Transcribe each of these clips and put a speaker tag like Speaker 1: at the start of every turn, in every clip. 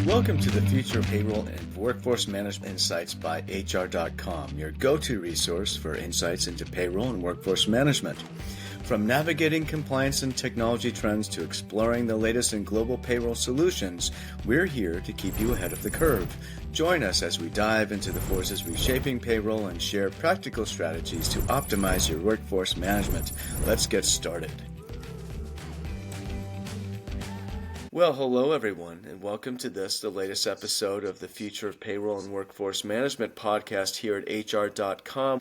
Speaker 1: Welcome to the Future of Payroll and Workforce Management Insights by HR.com, your go-to resource for insights into payroll and workforce management. From navigating compliance and technology trends to exploring the latest in global payroll solutions, we're here to keep you ahead of the curve. Join us as we dive into the forces reshaping payroll and share practical strategies to optimize your workforce management. Let's get started. Well, hello everyone, and welcome to the latest episode of the Future of Payroll and Workforce Management podcast here at HR.com.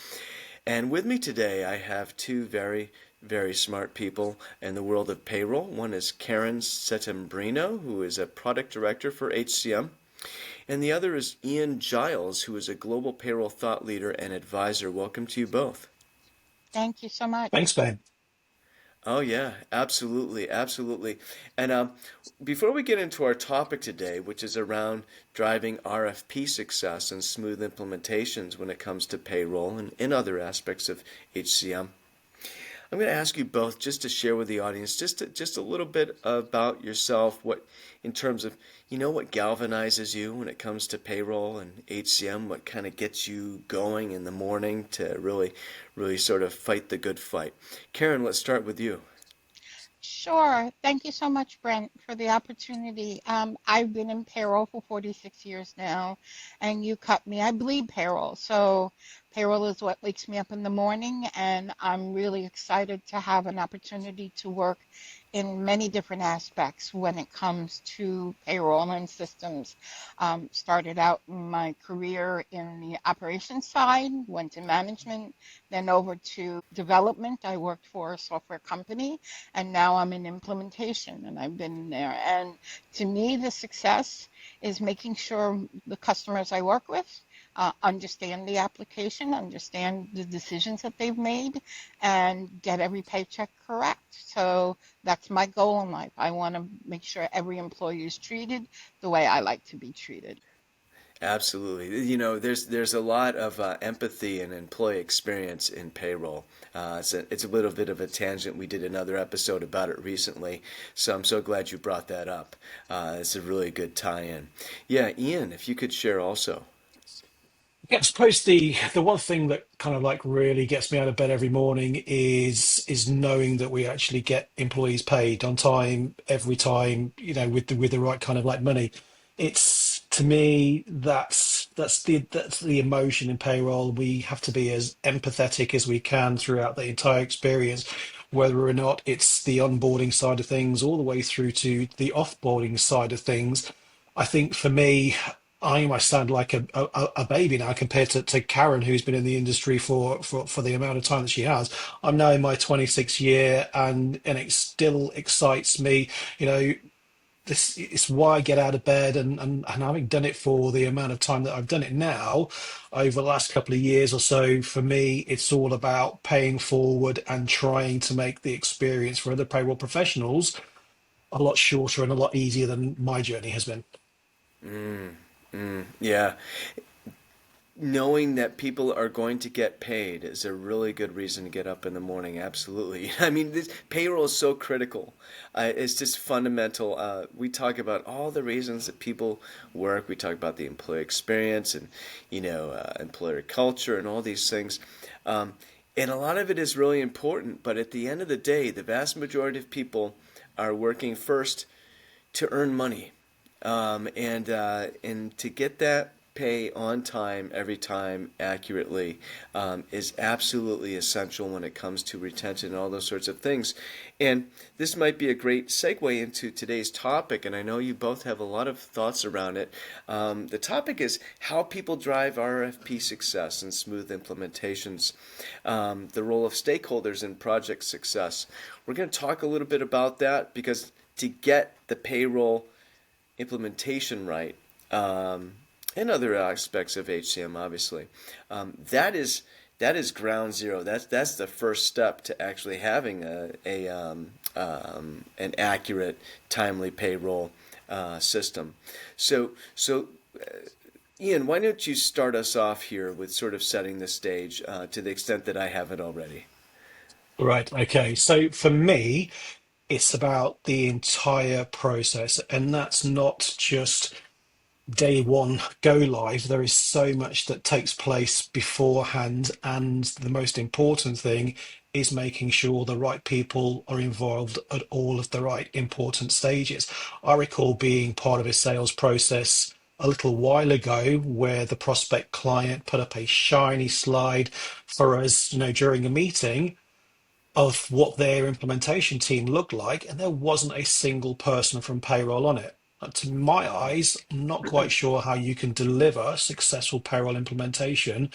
Speaker 1: And with me today, I have two very smart people in the world of payroll. One is Karen Settembrino, who is a product director for HCM. And the other is Ian Giles, who is a global payroll thought leader and advisor. Welcome to you both.
Speaker 2: Thank you so much.
Speaker 3: Thanks, Ben.
Speaker 1: Oh yeah, absolutely. And before we get into our topic today, which is around driving RFP success and smooth implementations when it comes to payroll and in other aspects of HCM, I'm going to ask you both just to share with the audience just a little bit about yourself, what in terms of what galvanizes you when it comes to payroll and HCM, what kind of gets you going in the morning to really sort of fight the good fight. Karen, let's start with you.
Speaker 2: Sure. Thank you so much, Brent, for the opportunity. I've been in payroll for 46 years now, and you cut me. I bleed payroll. So payroll is what wakes me up in the morning, and I'm really excited to have an opportunity to work in many different aspects when it comes to payroll and systems. Started out my career in the operations side, went to management, then over to development. I worked for a software company, and now I'm in implementation, and I've been there. And to me, the success is making sure the customers I work with understand the application, understand the decisions that they've made, and get every paycheck correct. So that's my goal in life. I want to make sure every employee is treated the way I like to be treated.
Speaker 1: Absolutely. There's a lot of empathy and employee experience in payroll. It's a little bit of a tangent. We did another episode about it recently, so I'm so glad you brought that up. It's a really good tie-in. Yeah, Ian, if you could share also.
Speaker 3: Yeah, I suppose the one thing that kind of like really gets me out of bed every morning is knowing that we actually get employees paid on time every time, with the right kind of like money. It's to me that's the emotion in payroll. We have to be as empathetic as we can throughout the entire experience, whether or not it's the onboarding side of things all the way through to the offboarding side of things. I think for me, I might sound like a baby now compared to Karen, who's been in the industry for the amount of time that she has. I'm now in my 26th year, and it still excites me. You know, this is why I get out of bed, and having done it for the amount of time that I've done it now, over the last couple of years or so, for me, it's all about paying forward and trying to make the experience for other payroll professionals a lot shorter and a lot easier than my journey has been.
Speaker 1: Yeah. Knowing that people are going to get paid is a really good reason to get up in the morning. Absolutely. I mean, this payroll is so critical. It's just fundamental. We talk about all the reasons that people work. We talk about the employee experience and, employer culture and all these things. And a lot of it is really important. But at the end of the day, the vast majority of people are working first to earn money. And to get that pay on time, every time, accurately, is absolutely essential when it comes to retention and all those sorts of things. And this might be a great segue into today's topic, and I know you both have a lot of thoughts around it. The topic is how people drive RFP success and smooth implementations, the role of stakeholders in project success. We're going to talk a little bit about that because to get the payroll implementation right, and other aspects of HCM, obviously, that is ground zero. That's the first step to actually having an accurate, timely payroll system. So Ian, why don't you start us off here with sort of setting the stage to the extent that I haven't already?
Speaker 3: Right. Okay. So for me, it's about the entire process, and that's not just day one go live, there is so much that takes place beforehand. And the most important thing is making sure the right people are involved at all of the right important stages. I recall being part of a sales process a little while ago where the prospect client put up a shiny slide for us, during a meeting of what their implementation team looked like, and there wasn't a single person from payroll on it. To my eyes, I'm not quite sure how you can deliver successful payroll implementation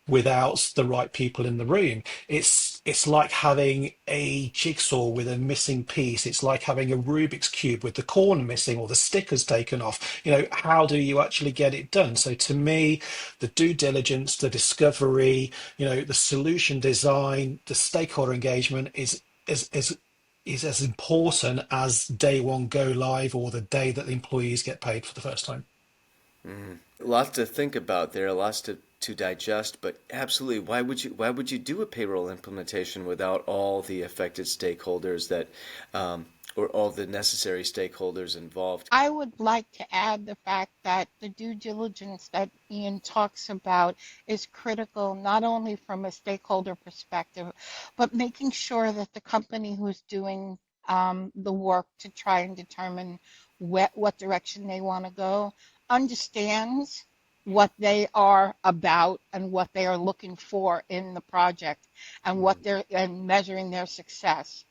Speaker 3: without the right people in the room. It's like having a jigsaw with a missing piece. It's like having a Rubik's cube with the corner missing or the stickers taken off. How do you actually get it done? So to me, the due diligence, the discovery, the solution design, the stakeholder engagement is as important as day one go live or the day that the employees get paid for the first time.
Speaker 1: Lots to think about there, lots to digest, but absolutely, why would you do a payroll implementation without all the affected stakeholders that or all the necessary stakeholders involved?
Speaker 2: I would like to add the fact that the due diligence that Ian talks about is critical, not only from a stakeholder perspective, but making sure that the company who's doing the work to try and determine what direction they want to go understands what they are about and what they are looking for in the project and what they're and measuring their success.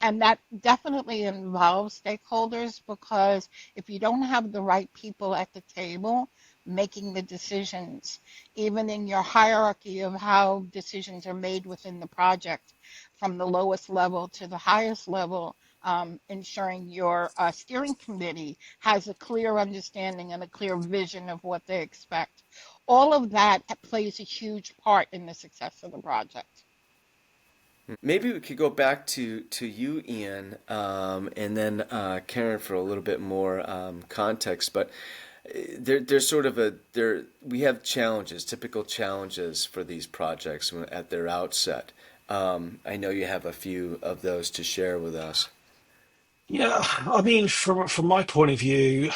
Speaker 2: And that definitely involves stakeholders because if you don't have the right people at the table making the decisions, even in your hierarchy of how decisions are made within the project, from the lowest level to the highest level, ensuring your steering committee has a clear understanding and a clear vision of what they expect. All of that plays a huge part in the success of the project.
Speaker 1: Maybe we could go back to you, Ian, and then Karen for a little bit more context. But there's sort of we have challenges, typical challenges for these projects at their outset. I know you have a few of those to share with us.
Speaker 3: Yeah, I mean, from my point of view,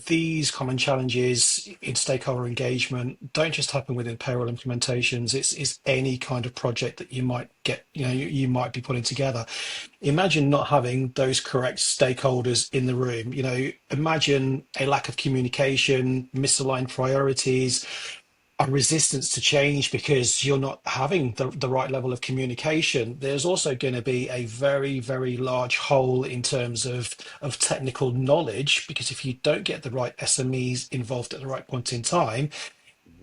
Speaker 3: these common challenges in stakeholder engagement don't just happen within payroll implementations. It's any kind of project that you might get, you might be putting together. Imagine not having those correct stakeholders in the room. Imagine a lack of communication, misaligned priorities, a resistance to change because you're not having the right level of communication. There's also going to be a very, very large hole in terms of technical knowledge, because if you don't get the right SMEs involved at the right point in time,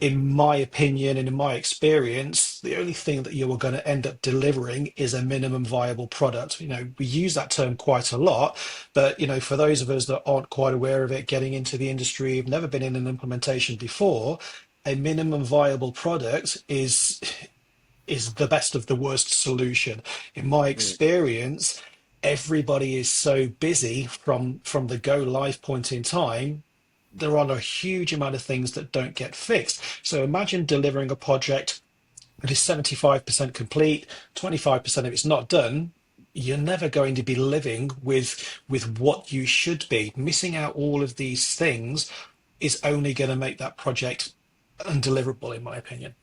Speaker 3: in my opinion and in my experience, the only thing that you are going to end up delivering is a minimum viable product. We use that term quite a lot, but for those of us that aren't quite aware of it, getting into the industry, have never been in an implementation before, a minimum viable product is the best of the worst solution. In my
Speaker 1: Mm,
Speaker 3: experience, everybody is so busy from the go live point in time. There are a huge amount of things that don't get fixed. So imagine delivering a project that is 75% complete, 25% of it's not done. You're never going to be living with what you should be. Missing out all of these things is only going to make that project undeliverable, in my opinion.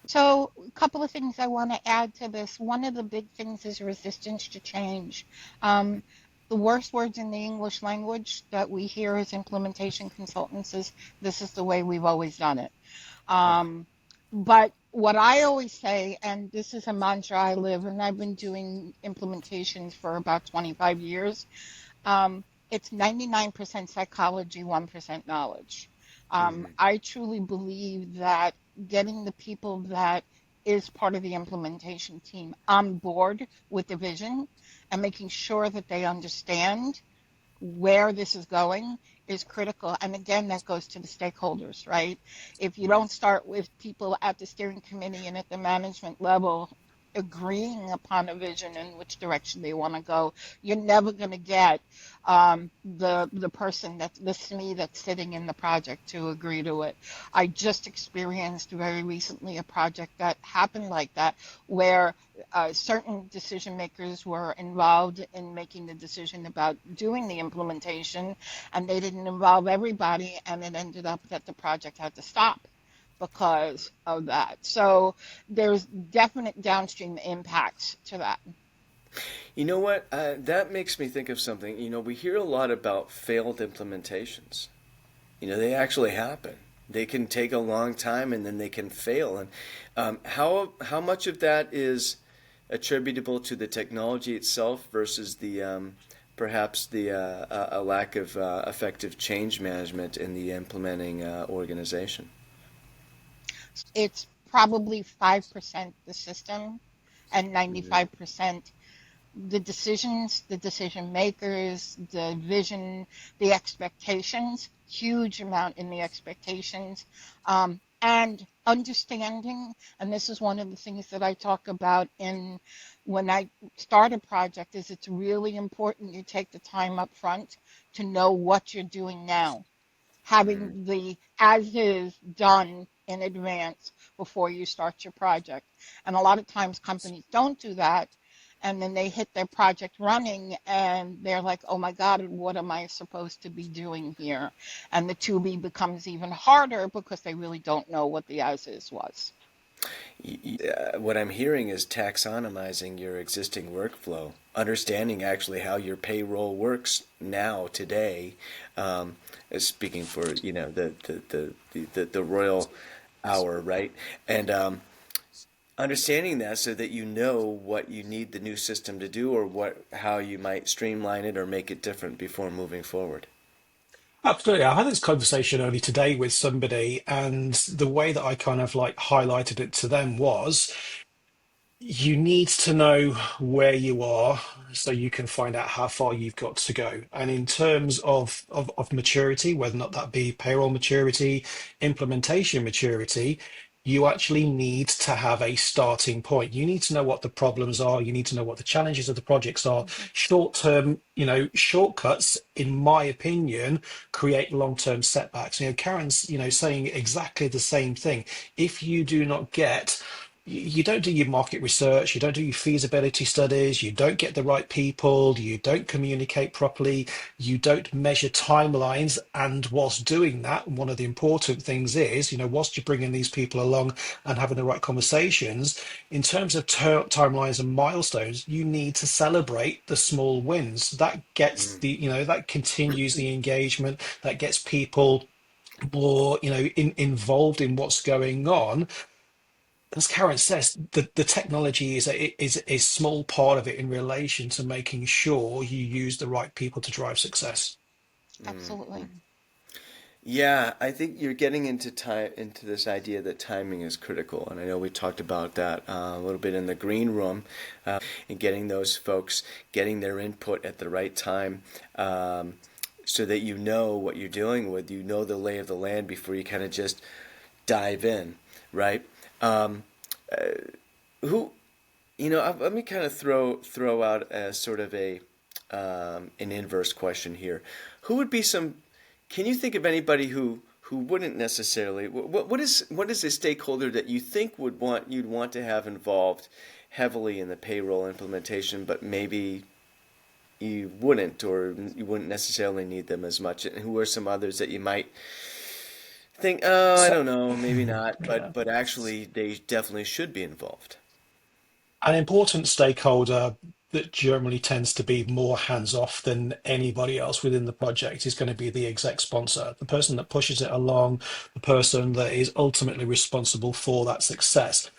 Speaker 2: So, a couple of things I want to add to this. One of the big things is resistance to change. Um, the worst words in the English language that we hear as implementation consultants is this is the way we've always done it.
Speaker 1: oh,
Speaker 2: Um, but what I always say, and this is a mantra I live, and I've been doing implementations for about 25 years, it's 99% psychology, 1% knowledge.
Speaker 1: mhm,
Speaker 2: I truly believe that getting the people that is part of the implementation team on board with the vision and making sure that they understand where this is going is critical. And again, that goes to the stakeholders, right? If you
Speaker 1: mhm,
Speaker 2: don't start with people at the steering committee and at the management level agreeing upon a vision in which direction they want to go, you're never going to get the person that's the SME that's sitting in the project to agree to it. I just experienced very recently a project that happened like that, where certain decision makers were involved in making the decision about doing the implementation, and they didn't involve everybody, and it ended up that the project had to stop because of that. So there's definite downstream impacts to that.
Speaker 1: You know what? That makes me think of something. We hear a lot about failed implementations. They actually happen. They can take a long time and then they can fail. And how much of that is attributable to the technology itself versus the perhaps the a lack of effective change management in the implementing organization?
Speaker 2: It's probably 5% the system and
Speaker 1: Mm,
Speaker 2: 95% the decisions, the decision makers, the vision, the expectations, huge amount in the expectations, and understanding. And this is one of the things that I talk about in when I start a project is it's really important you take the time up front to know what you're doing now,
Speaker 1: mm.
Speaker 2: having the as is done in advance before you start your project. And a lot of times companies don't do that. And then they hit their project running and they're like, oh my God, what am I supposed to be doing here? And the to be becomes even harder because they really don't know what the as is was.
Speaker 1: What I'm hearing is taxonomizing your existing workflow, understanding actually how your payroll works now today. Is speaking for the royal hour, right? And understanding that so that you know what you need the new system to do, or how you might streamline it or make it different before moving forward.
Speaker 3: Absolutely. I had this conversation early today with somebody, and the way that I kind of like highlighted it to them was you need to know where you are so you can find out how far you've got to go. And in terms of maturity, whether or not that be payroll maturity, implementation maturity, you actually need to have a starting point. You need to know what the problems are. You need to know what the challenges of the projects are.
Speaker 2: Mhm.
Speaker 3: Short-term, shortcuts, in my opinion, create long-term setbacks. Karen's, saying exactly the same thing. If you do not get you don't do your market research, you don't do your feasibility studies, you don't get the right people, you don't communicate properly, you don't measure timelines. And whilst doing that, one of the important things is, whilst you're bringing these people along and having the right conversations, in terms of timelines and milestones, you need to celebrate the small wins. That gets
Speaker 1: Mm.
Speaker 3: that continues the engagement, that gets people more, involved in what's going on. As Karen says, the technology is a small part of it in relation to making sure you use the right people to drive success.
Speaker 1: Mm.
Speaker 2: Absolutely.
Speaker 1: Yeah, I think you're getting into this idea that timing is critical, and I know we talked about that a little bit in the green room, and getting those folks getting their input at the right time, so that you know what you're dealing with, you know the lay of the land before you kind of just dive in, right? Um, who Let me kind of throw out a sort of a an inverse question here. Who would be some? Can you think of anybody who wouldn't necessarily? What is a stakeholder that you think you'd want to have involved heavily in the payroll implementation, but maybe you wouldn't, or you wouldn't necessarily need them as much? And who are some others that you might think, oh, I
Speaker 3: So,
Speaker 1: don't know, maybe not,
Speaker 3: yeah.
Speaker 1: but actually they definitely should be involved.
Speaker 3: An important stakeholder that generally tends to be more hands off than anybody else within the project is going to be the exec sponsor, the person that pushes it along, the person that is ultimately responsible for that success.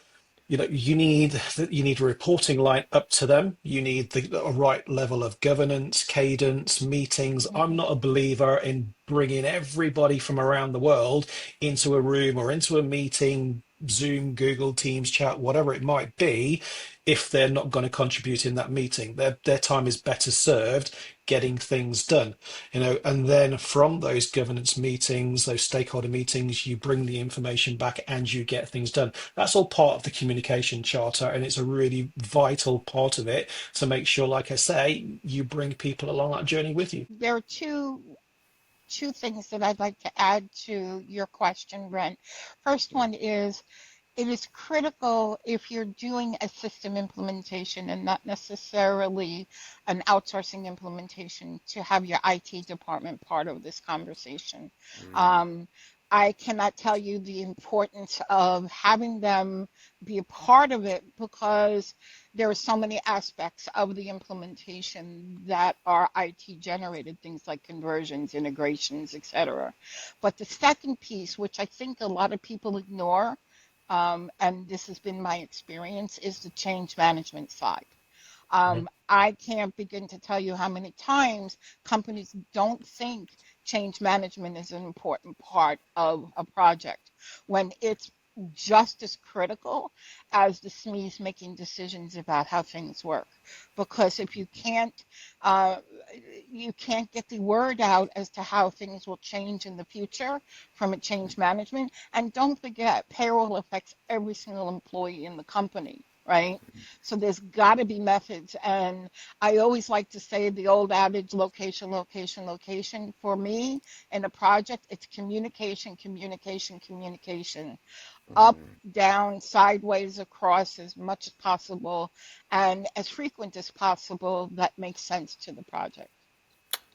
Speaker 3: You need a reporting line up to them. You need a right level of governance, cadence, meetings. I'm
Speaker 2: Hmm.
Speaker 3: not a believer in bringing everybody from around the world into a room or into a meeting Zoom, Google, Teams chat, whatever it might be, if they're not going to contribute in that meeting. Their time is better served getting things done, and then from those governance meetings, those stakeholder meetings, you bring the information back and you get things done. That's all part of the communication charter, and it's a really vital part of it to make sure, like I say, you bring people along that journey with you.
Speaker 2: There are two things that I'd like to add to your question, Brent. First one is, it is critical if you're doing a system implementation and not necessarily an outsourcing implementation to have your IT department part of this conversation.
Speaker 1: Mm,
Speaker 2: Um, I cannot tell you the importance of having them be a part of it, because there are so many aspects of the implementation that are IT generated, things like conversions, integrations, etc. But the second piece, which I think a lot of people ignore, and this has been my experience, is the change management side. I can't begin to tell you how many times companies don't think change management is an important part of a project, when it's just as critical as the SMEs making decisions about how things work. Because if uh, you can't get the word out as to how things will change in the future from a change management. And don't forget, payroll affects every single employee in the company, right? So there's got to be methods. And I always like to say the old adage, location, location, location. For me, in a project, it's communication, communication, communication. Up,
Speaker 1: mm.
Speaker 2: down, sideways, across, as much as possible, and as frequent as possible that makes sense to the project.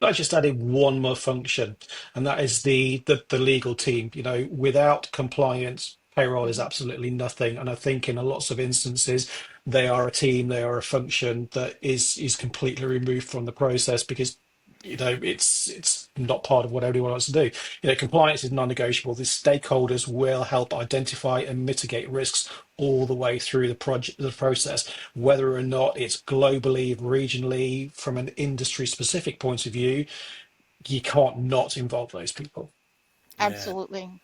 Speaker 3: I just added one more function, and that is the legal team. Without compliance, payroll is
Speaker 2: Mhm.
Speaker 3: absolutely nothing. And I think in a lots of instances, they are a team, they are a function that is completely removed from the process because it's not part of what everyone wants to do. Compliance is non-negotiable. The stakeholders will help identify and mitigate risks all the way through the process, whether or not it's globally, regionally, from an industry specific point of view. You can't not involve those people.
Speaker 1: Yeah.
Speaker 2: Absolutely.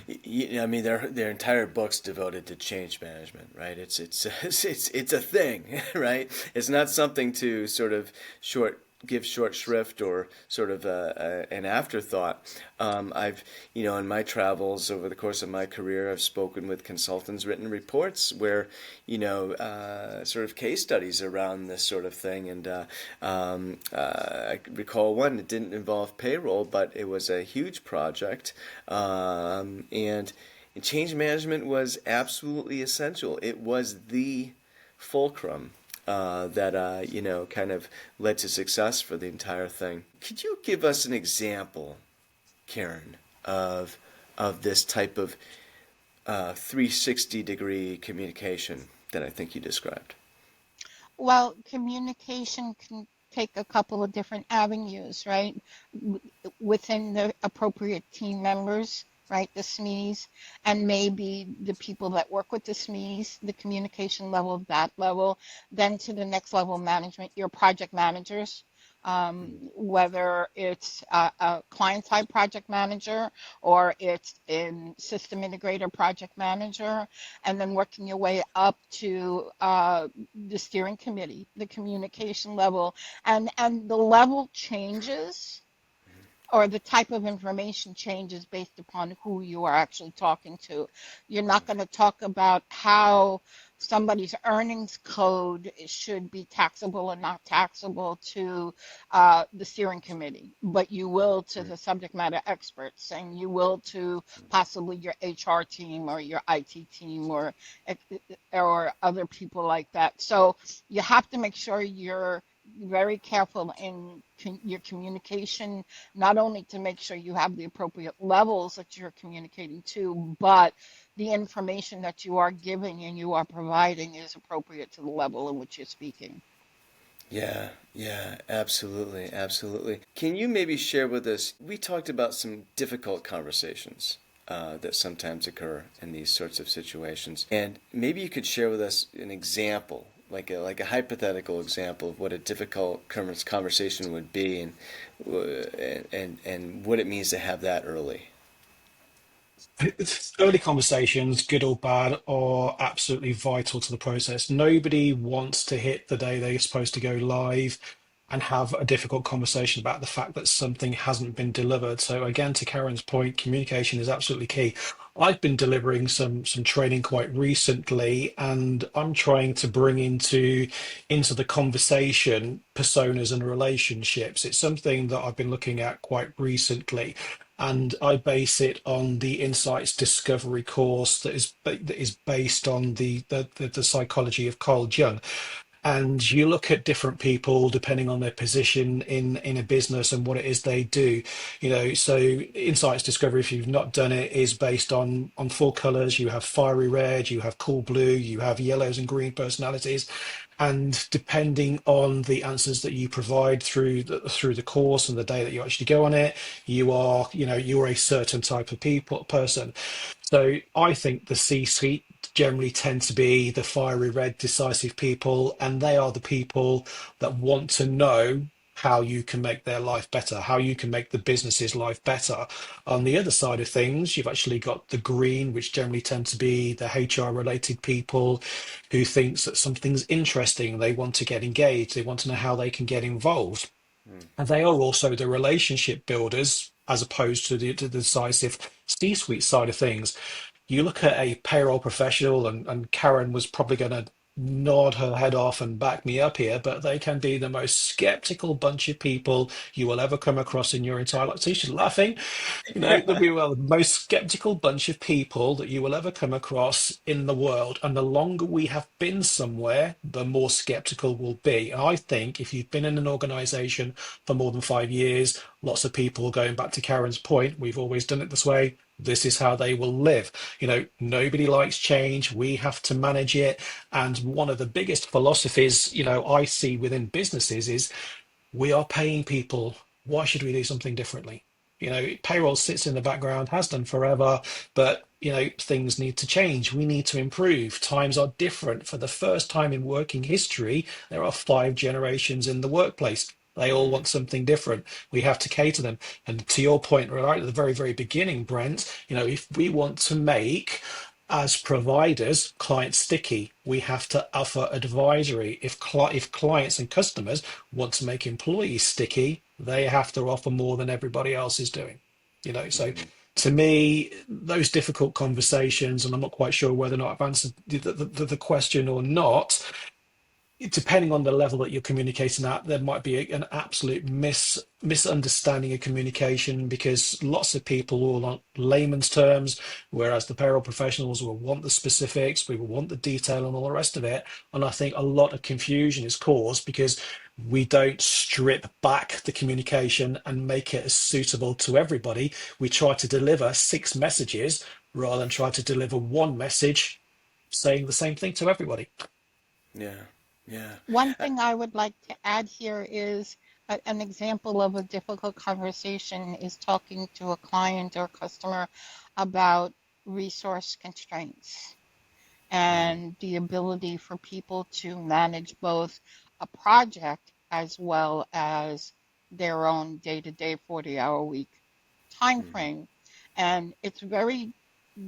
Speaker 1: I mean, their entire book's devoted to change management, right? It's a thing, right? It's not something to sort of give short shrift or sort of an afterthought. I've in my travels over the course of my career, I've spoken with consultants, written reports where sort of case studies around this sort of thing, and I recall one that didn't involve payroll, but it was a huge project. And change management was absolutely essential. It was the fulcrum that kind of led to success for the entire thing. Could you give us an example, Karen, of this type of 360-degree communication that I think you described?
Speaker 2: Well, communication can take a couple of different avenues, right? W- Within the appropriate team members, right? The SMEs, and maybe the people that work with the SMEs, the communication level, that level, then to the next level management, your project managers. Whether it's a client-side project manager or it's in system integrator project manager, and then working your way up to the steering committee, the communication level, and the level changes, or the type of information changes based upon who you are actually talking to. You're not going to talk about how somebody's earnings code should be taxable or not taxable to the steering committee, but you will to the subject matter experts, and you will to possibly your HR team or your IT team or other people like that. So you have to make sure you're very careful in your communication, not only to make sure you have the appropriate levels that you're communicating to, but the information that you are giving and you are providing is appropriate to the level in which you're speaking.
Speaker 1: Yeah, yeah, absolutely, absolutely. Can you maybe share with us? We talked about some difficult conversations that sometimes occur in these sorts of situations, and maybe you could share with us an example, like a hypothetical example of what a difficult conversation would be, and what it means to have that early.
Speaker 3: Early conversations, good or bad, are absolutely vital to the process. Nobody wants to hit the day they're supposed to go live and have a difficult conversation about the fact that something hasn't been delivered. So again, to Karen's point, communication is absolutely key. I've been delivering some training quite recently, and I'm trying to bring into the conversation personas and relationships. It's something that I've been looking at quite recently, and I base it on the Insights Discovery course that is based on the psychology of Carl Jung. And you look at different people depending on their position in a business and what it is they do. So Insights Discovery, if you've not done it, is based on four colors. You have fiery red, you have cool blue, you have yellows and green personalities. And depending on the answers that you provide through the course and the day that you actually go on it, you're a certain type of person. So I think the C-suite generally tend to be the fiery red, decisive people, and they are the people that want to know how you can make their life better, how you can make the business's life better. On the other side of things, you've actually got the green, which generally tend to be the HR related people who thinks that something's interesting. They want to get engaged. They want to know how they can get involved.
Speaker 1: Mm.
Speaker 3: And they are also the relationship builders as opposed to the decisive C-suite side of things. You look at a payroll professional, and Karen was probably going to nod her head off and back me up here, but they can be the most skeptical bunch of people you will ever come across in your entire life. See, she's laughing. We are the most skeptical bunch of people that you will ever come across in the world. And the longer we have been somewhere, the more skeptical we'll be. And I think if you've been in an organization for more than 5 years, lots of people, going back to Karen's point, we've always done it this way. This is how they will live. Nobody likes change. We have to manage it. And one of the biggest philosophies, I see within businesses is we are paying people. Why should we do something differently? Payroll sits in the background, has done forever, but things need to change. We need to improve. Times are different. For the first time in working history, there are 5 generations in the workplace. They all
Speaker 1: Mm.
Speaker 3: want something different. We have to cater them. And to your point, right at the very, very beginning, Brent, if we want to make as providers clients sticky, we have to offer advisory. If clients and customers want to make employees sticky, they have to offer more than everybody else is doing. So
Speaker 1: Mm.
Speaker 3: to me, those difficult conversations, and I'm not quite sure whether or not I've answered the question or not, depending on the level that you're communicating at, there might be an absolute misunderstanding of communication, because lots of people will want layman's terms, whereas the payroll professionals will want the specifics, we will want the detail and all the rest of it. And I think a lot of confusion is caused because we don't strip back the communication and make it as suitable to everybody. We try to deliver 6 messages rather than try to deliver one message saying the same thing to everybody.
Speaker 1: Yeah. Yeah.
Speaker 2: One
Speaker 1: Uh,
Speaker 2: thing I would like to add here is an example of a difficult conversation is talking to a client or customer about resource constraints
Speaker 1: mm.
Speaker 2: and the ability for people to manage both a project as well as their own day-to-day 40-hour week time
Speaker 1: Mm.
Speaker 2: frame. And it's very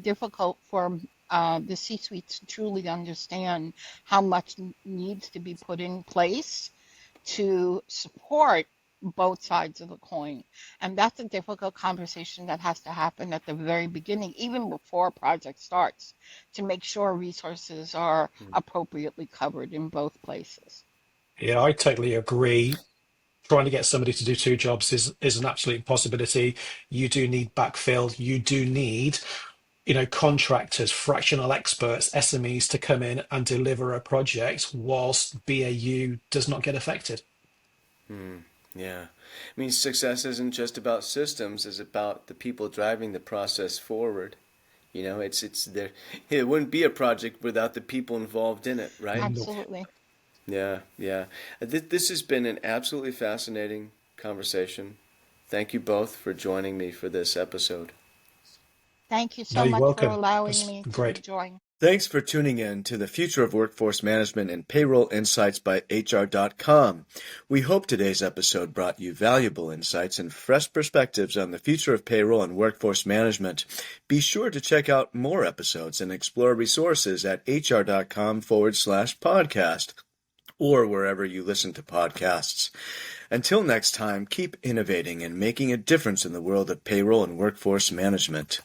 Speaker 2: difficult for the C-suite to truly understand how much needs to be put in place to support both sides of the coin. And that's a difficult conversation that has to happen at the very beginning, even before a project starts, to make sure resources are
Speaker 1: Mm.
Speaker 2: appropriately covered in both places.
Speaker 3: Yeah, I totally agree. Trying to get somebody to do 2 jobs is an absolute impossibility. You do need backfill. You do need, contractors, fractional experts, SMEs to come in and deliver a project whilst BAU does not get affected.
Speaker 1: Mm. Yeah. I mean, success isn't just about systems, it's about the people driving the process forward. It's there. It wouldn't be a project without the people involved in it, right?
Speaker 3: No.
Speaker 2: Absolutely.
Speaker 1: Yeah, yeah. This has been an absolutely fascinating conversation. Thank you both for joining me for this episode.
Speaker 2: Thank you
Speaker 3: No,
Speaker 2: so
Speaker 3: you're
Speaker 2: much for
Speaker 3: welcome.
Speaker 2: allowing
Speaker 3: That's
Speaker 2: me to
Speaker 3: great.
Speaker 2: join.
Speaker 1: Thanks for tuning in to the Future of Workforce Management and Payroll Insights by HR.com. We hope today's episode brought you valuable insights and fresh perspectives on the future of payroll and workforce management. Be sure to check out more episodes and explore resources at HR.com/podcast or wherever you listen to podcasts. Until next time, keep innovating and making a difference in the world of payroll and workforce management.